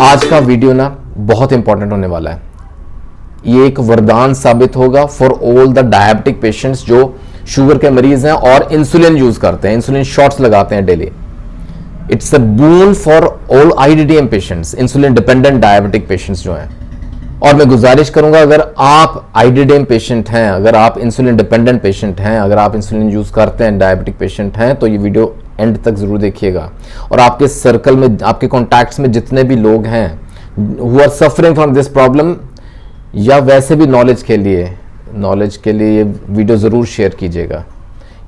आज का वीडियो ना बहुत इंपॉर्टेंट होने वाला है। ये एक वरदान साबित होगा for all the diabetic patients जो शुगर के मरीज हैं और इंसुलिन यूज करते हैं, इंसुलिन शॉट्स लगाते हैं daily. It's a boon for all IDDM patients, insulin dependent diabetic patients जो हैं। और मैं गुजारिश करूंगा, अगर आप आईडीडीएम पेशेंट हैं, अगर आप इंसुलिन डिपेंडेंट पेशेंट हैं, अगर आप इंसुलिन यूज करते हैं, डायबिटिक पेशेंट हैं, तो ये वीडियो एंड तक जरूर देखिएगा। और आपके सर्कल में, आपके कॉन्टैक्ट्स में जितने भी लोग हैं who are suffering from this problem, या वैसे भी नॉलेज के लिए ये वीडियो जरूर शेयर कीजिएगा।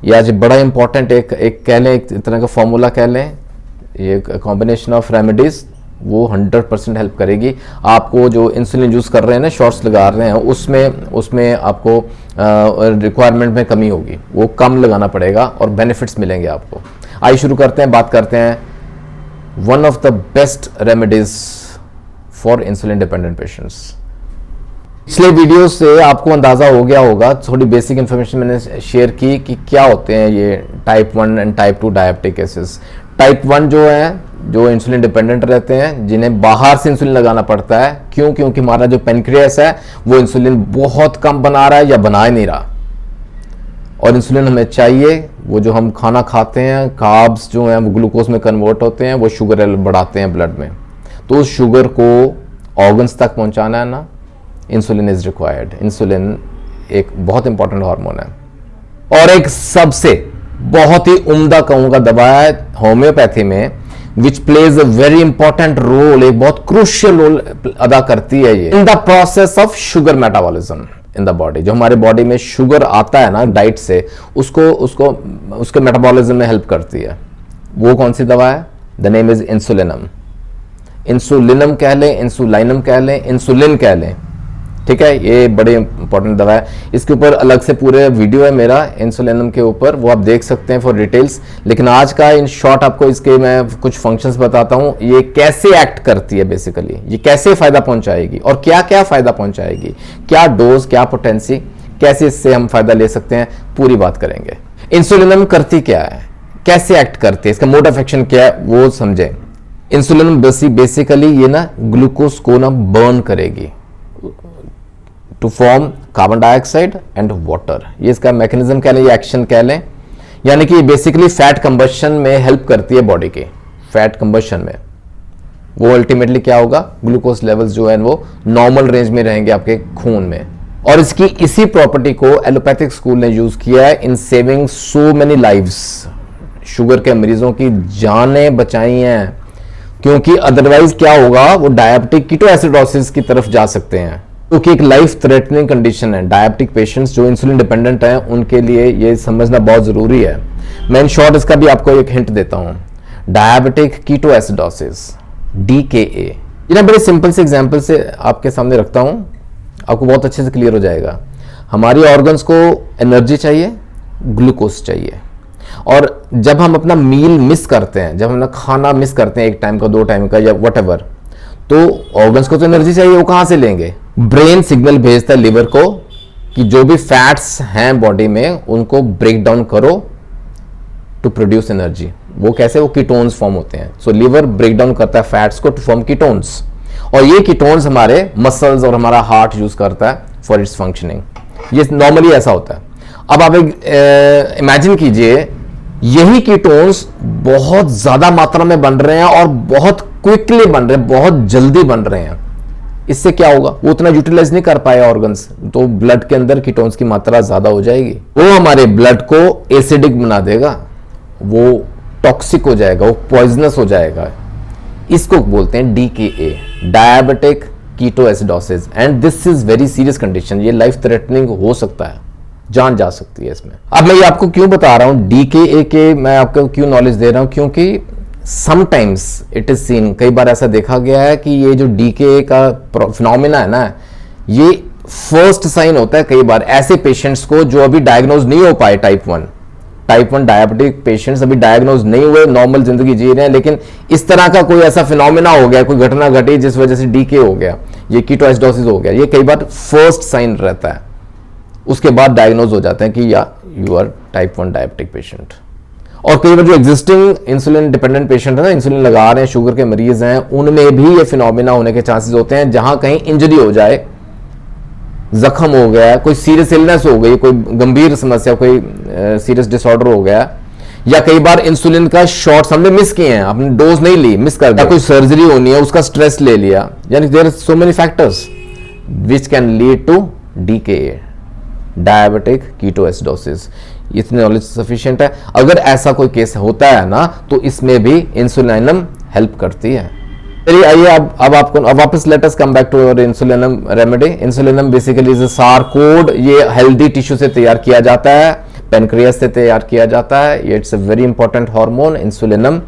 ये आज बड़ा इंपॉर्टेंट एक कह लें, एक तरह का फॉर्मूला कह लें, ये कॉम्बिनेशन ऑफ रेमेडीज, वो 100% हेल्प करेगी आपको। जो इंसुलिन यूज कर रहे हैं ना, शॉट्स लगा रहे हैं, उसमें आपको रिक्वायरमेंट में कमी होगी, वो कम लगाना पड़ेगा और बेनिफिट्स मिलेंगे आपको। आइए शुरू करते हैं, बात करते हैं one of the best remedies for insulin dependent patients. पिछले वीडियो से आपको अंदाजा हो गया होगा, थोड़ी बेसिक इंफॉर्मेशन मैंने शेयर की कि क्या होते हैं ये type 1 and type 2 diabetic cases. Type 1 जो है, जो इंसुलिन डिपेंडेंट रहते हैं, जिन्हें बाहर से इंसुलिन लगाना पड़ता है। क्यों? क्योंकि हमारा जो पेनक्रियास है वो इंसुलिन बहुत कम बना रहा है या बना ही नहीं रहा, और इंसुलिन हमें चाहिए। वो जो हम खाना खाते हैं, कार्ब्स जो हैं वो ग्लूकोज में कन्वर्ट होते हैं, वो शुगर बढ़ाते हैं ब्लड में, तो उस शुगर को ऑर्गन्स तक पहुंचाना है ना, इंसुलिन इज रिक्वायर्ड। इंसुलिन एक बहुत इंपॉर्टेंट हार्मोन है और एक सबसे बहुत ही उम्दा कहूंगा दवा है होम्योपैथी में, which plays a very important role, एक बहुत क्रूशियल रोल अदा करती है ये in the process of sugar metabolism in the body. जो हमारे बॉडी में शुगर आता है ना डाइट से, उसके मेटाबॉलिज्म में हेल्प करती है। वो कौन सी दवा है? The name is insulinum. Insulinum कह लें, इंसुलाइनम कह लें, इंसुलिन कह लें, ठीक है। ये बड़ी इंपॉर्टेंट दवा है। इसके ऊपर अलग से पूरे वीडियो है मेरा इंसुलिनम के ऊपर, वो आप देख सकते हैं फॉर डिटेल्स। लेकिन आज का इन शॉर्ट आपको इसके मैं कुछ फंक्शंस बताता हूं, ये कैसे एक्ट करती है, बेसिकली ये कैसे फायदा पहुंचाएगी और क्या क्या फायदा पहुंचाएगी, क्या डोज, क्या पोटेंसी, कैसे इससे हम फायदा ले सकते हैं, पूरी बात करेंगे। इंसुलिनम करती क्या है, कैसे एक्ट करती है, इसका मोड ऑफ एक्शन क्या है, वो समझें। इंसुलिन बेसिकली ये ना ग्लूकोज को ना बर्न करेगी to form carbon dioxide and water. ये इसका मैकेनिज्म कह लें, ये एक्शन कह लें, यानी कि बेसिकली फैट कंबशन में हेल्प करती है बॉडी के, फैट कंबशन में। वो अल्टीमेटली क्या होगा, ग्लूकोज लेवल्स जो है वो नॉर्मल रेंज में रहेंगे आपके खून में। और इसकी इसी प्रॉपर्टी को एलोपैथिक स्कूल ने यूज किया है इन saving so many lives. Sugar के मरीजों की जानें बचाई हैं, क्योंकि अदरवाइज क्या होगा, वो डायबिटिक कीटोएसिडोसिस की तरफ जा सकते हैं, क्योंकि एक लाइफ थ्रेटनिंग कंडीशन है। डायबिटिक पेशेंट्स जो इंसुलिन डिपेंडेंट हैं, उनके लिए ये समझना बहुत जरूरी है। मैं इन शॉर्ट इसका भी आपको एक हिंट देता हूं। डायबिटिक कीटोएसिडोसिस, DKA, ये ना बड़े सिंपल से एग्जांपल से आपके सामने रखता हूं, आपको बहुत अच्छे से क्लियर हो जाएगा। हमारी ऑर्गन्स को एनर्जी चाहिए, ग्लूकोज चाहिए, और जब हम अपना मील मिस करते हैं, जब हम अपना खाना मिस करते हैं, 1 टाइम का, 2 टाइम का, या व्हाटएवर, तो ऑर्गन्स को तो एनर्जी चाहिए, वो कहां से लेंगे? ब्रेन सिग्नल भेजता है लिवर को कि जो भी फैट्स हैं बॉडी में, उनको ब्रेक डाउन करो टू प्रोड्यूस एनर्जी। वो कैसे? वो कीटोन्स फॉर्म होते हैं। सो लिवर ब्रेक डाउन करता है फैट्स को टू फॉर्म कीटोन्स, और ये कीटोन्स हमारे मसल्स और हमारा हार्ट यूज करता है फॉर इट्स फंक्शनिंग। ये नॉर्मली ऐसा होता है। अब आप इमेजिन कीजिए, यही कीटोन्स बहुत ज्यादा मात्रा में बन रहे हैं और बहुत क्विकली बन रहे हैं, बहुत जल्दी बन रहे हैं। इससे क्या होगा, वो उतना यूटिलाइज नहीं कर पाए ऑर्गन्स, तो ब्लड के अंदर कीटोन्स की मात्रा ज्यादा हो जाएगी। वो हमारे ब्लड को एसिडिक बना देगा, वो टॉक्सिक हो जाएगा, वो पॉइजनस हो जाएगा। इसको बोलते हैं DKA, diabetic ketoacidosis, and this is very serious condition. ये लाइफ थ्रेटनिंग हो सकता है, जान जा सकती है इसमें। अब मैं ये आपको क्यों बता रहा हूं, DKA के मैं आपको क्यों नॉलेज दे रहा हूं, क्योंकि समटाइम्स इट इज सीन, कई बार ऐसा देखा गया है कि ये जो DKA का फिनोमिना है ना, ये फर्स्ट साइन होता है कई बार ऐसे पेशेंट्स को जो अभी डायग्नोज नहीं हो पाए। टाइप 1 डायबिटिक पेशेंट्स अभी डायग्नोज नहीं हुए, नॉर्मल जिंदगी जी रहे हैं, लेकिन इस तरह का कोई ऐसा फिनोमिना हो गया, कोई घटना घटी जिस वजह से DKA हो गया, ये कीटोएसिडोसिस हो गया। ये कई बार फर्स्ट साइन रहता है, उसके बाद डायग्नोज हो जाते हैं कि या you are type 1 diabetic patient. और कई बार जो एग्जिस्टिंग इंसुलिन डिपेंडेंट पेशेंट है ना, इंसुलिन लगा रहे हैं, शुगर के मरीज हैं, उनमें भी ये फिनोमिना होने के चांसेस होते हैं। जहां कहीं इंजरी हो जाए, जख्म हो गया, कोई सीरियस इलनेस हो गई, कोई गंभीर समस्या, कोई सीरियस डिसऑर्डर हो गया, या कई बार इंसुलिन का शॉट्स हमने मिस किए हैं, आपने डोज नहीं ली, मिस कर दिया, कोई सर्जरी होनी है, उसका स्ट्रेस ले लिया, यानी there are so many factors which can lead to DK, diabetic ketoacidosis. इतनी नॉलेज सफिशिएंट है। अगर ऐसा कोई केस होता है ना, तो इसमें भी इंसुलिनम हेल्प करती है। चलिए आइए अब आपको अब वापस let us come back to our insulinum remedy. Insulinum basically is a sarcode. ये हेल्दी टिश्यू से तैयार किया जाता है, पेनक्रियास से तैयार किया जाता है। It's a very important hormone insulinum.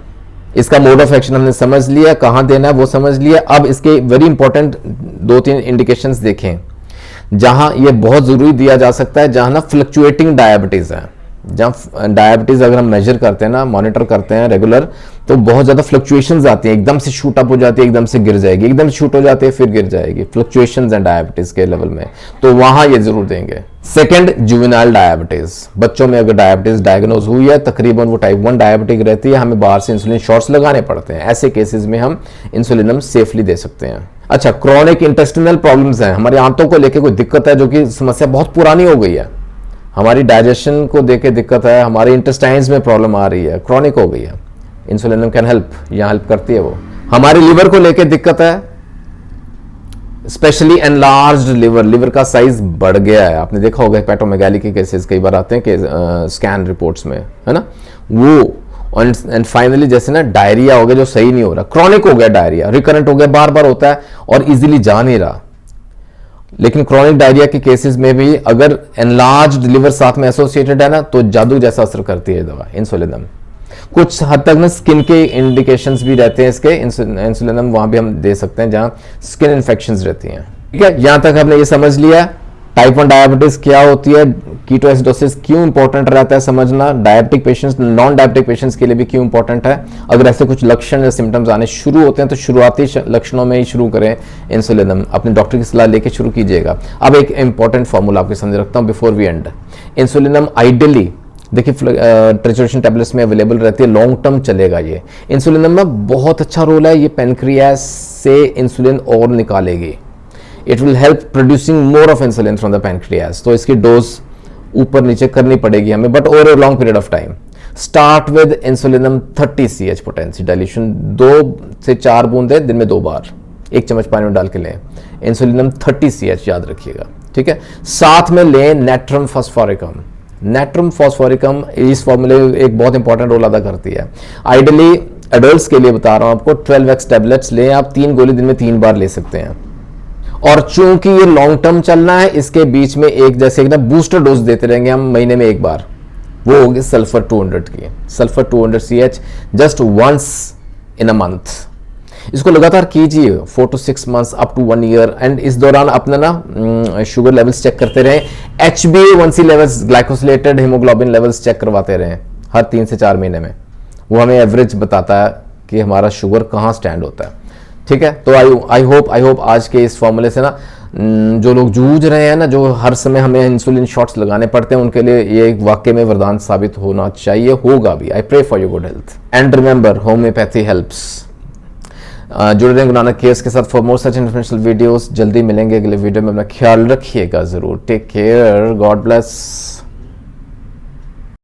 इसका मोड ऑफ एक्शन हमने समझ लिया, कहां देना है वो समझ लिया। अब इसके वेरी इंपॉर्टेंट 2-3 इंडिकेशंस देखें जहां ये बहुत जरूरी दिया जा सकता है, जहां ना फ्लक्चुएटिंग डायबिटीज है। जहां डायबिटीज अगर हम मेजर करते हैं ना, मॉनिटर करते हैं रेगुलर, तो बहुत ज्यादा फ्लक्चुएशंस आती हैं, एकदम से शूट अप हो जाती है, एकदम से गिर जाएगी, एकदम शूट हो जाती है फिर गिर जाएगी, फ्लक्चुएशंस हैं डायबिटीज के लेवल में, तो वहां ये जरूर देंगे। Second, juvenile diabetes. बच्चों में अगर डायबिटीज डायग्नोज हुई है, तकरीबन वो टाइप 1 डायबिटिक रहती है, हमें बाहर से इंसुलिन शॉट्स लगाने पड़ते हैं। ऐसे केसेस में हम इंसुलिनम सेफली दे सकते हैं। अच्छा, क्रॉनिक इंटेस्टिनल प्रॉब्लम्स हैं, हमारे आंतों को लेकर कोई दिक्कत है, जो कि समस्या बहुत पुरानी हो गई है, हमारी डाइजेशन को देके दिक्कत है, हमारे इंटेस्टाइन्स में प्रॉब्लम आ रही है, क्रॉनिक हो गई है, इंसुलिनम कैन हेल्प, यहाँ हेल्प करती है वो। हमारे लिवर को लेके दिक्कत है, स्पेशली एनलार्ज्ड लिवर, लिवर का साइज बढ़ गया है, आपने देखा होगा हेपेटोमेगाली के केसेस कई बार आते हैं कि स्कैन रिपोर्ट्स में, है ना, वो। एंड फाइनली जैसे ना डायरिया हो गया जो सही नहीं हो रहा, क्रॉनिक हो गया डायरिया, रिकरेंट हो गया, बार बार होता है और इजीली जा नहीं रहा। लेकिन क्रॉनिक डायरिया के केसेस में भी अगर एनलार्ज्ड लिवर साथ में एसोसिएटेड है ना, तो जादू जैसा असर करती है दवा इंसुलिनम। कुछ हद तक ना स्किन के इंडिकेशंस भी रहते हैं इसके, इंसुलिनम वहां भी हम दे सकते हैं जहां स्किन इन्फेक्शंस रहती हैं। ठीक है, यहां तक हमने ये समझ लिया टाइप 1 डायबिटीज क्या होती है, कीटोएसिडोसिस क्यों इंपॉर्टेंट रहता है समझना, diabetic patients, non diabetic patients के लिए भी क्यों इंपॉर्टेंट है। अगर ऐसे कुछ लक्षण या सिम्टम्स आने शुरू होते हैं तो शुरुआती लक्षणों में ही शुरू करें इंसुलिनम, अपने डॉक्टर की सलाह लेके शुरू कीजिएगा। अब एक इंपॉर्टेंट फॉर्मूला आपके सामने रखता हूं बिफोर वी एंड। इंसुलिनम आइडियली देखिए ट्रिचुरेशन टैबलेट्स में अवेलेबल रहती है, लॉन्ग टर्म चलेगा ये। इंसुलिनम में बहुत अच्छा रोल है, ये पेनक्रियास से इंसुलिन और निकालेगी, it will help producing more of insulin from the pancreas. तो इसकी डोज ऊपर नीचे करनी पड़ेगी हमें, but over a long period of time. Start with insulinum 30 CH potency dilution, 2 से 4 बूंदे दिन में 2 बार 1 चम्मच पानी में डाल के लें। इंसुलिनम 30 CH याद रखिएगा, ठीक है। साथ में लें नेट्रम फॉस्फोरिकम। नेट्रम फॉस्फोरिकम इस फॉर्मूले एक बहुत इंपॉर्टेंट रोल अदा करती है। आइडियली एडल्ट्स के लिए बता रहा हूं आपको, 12x टैबलेट्स लें आप, 3 गोली दिन में 3 बार ले सकते हैं। और चूंकि ये लॉन्ग टर्म चलना है, इसके बीच में एक जैसे एक ना बूस्टर डोज देते रहेंगे हम महीने में 1 बार, वो होगी सल्फर 200 की, sulphur 200 CH just once in a month. इसको लगातार कीजिए 4 to 6 months up to 1 year, and इस दौरान अपना ना शुगर लेवल्स चेक करते रहें, HbA1c levels, glycosylated haemoglobin levels check करवाते रहें हर 3 से 4 महीने में। वो हमें एवरेज बताता है कि हमारा शुगर कहाँ स्टैंड होता है, ठीक है। तो आई होप आज के इस फॉर्मूले से ना जो लोग जूझ रहे हैं ना, जो हर समय हमें इंसुलिन शॉट्स लगाने पड़ते हैं, उनके लिए ये एक वाकई में वरदान साबित होना चाहिए, होगा भी। I pray for your good health and remember homoeopathy helps. जुड़े रहें गुरु नानक केयर्स के साथ for more such informational videos. जल्दी मिलेंगे अगले वीडियो में, अपना ख्याल रखिएगा जरूर। Take care, god bless.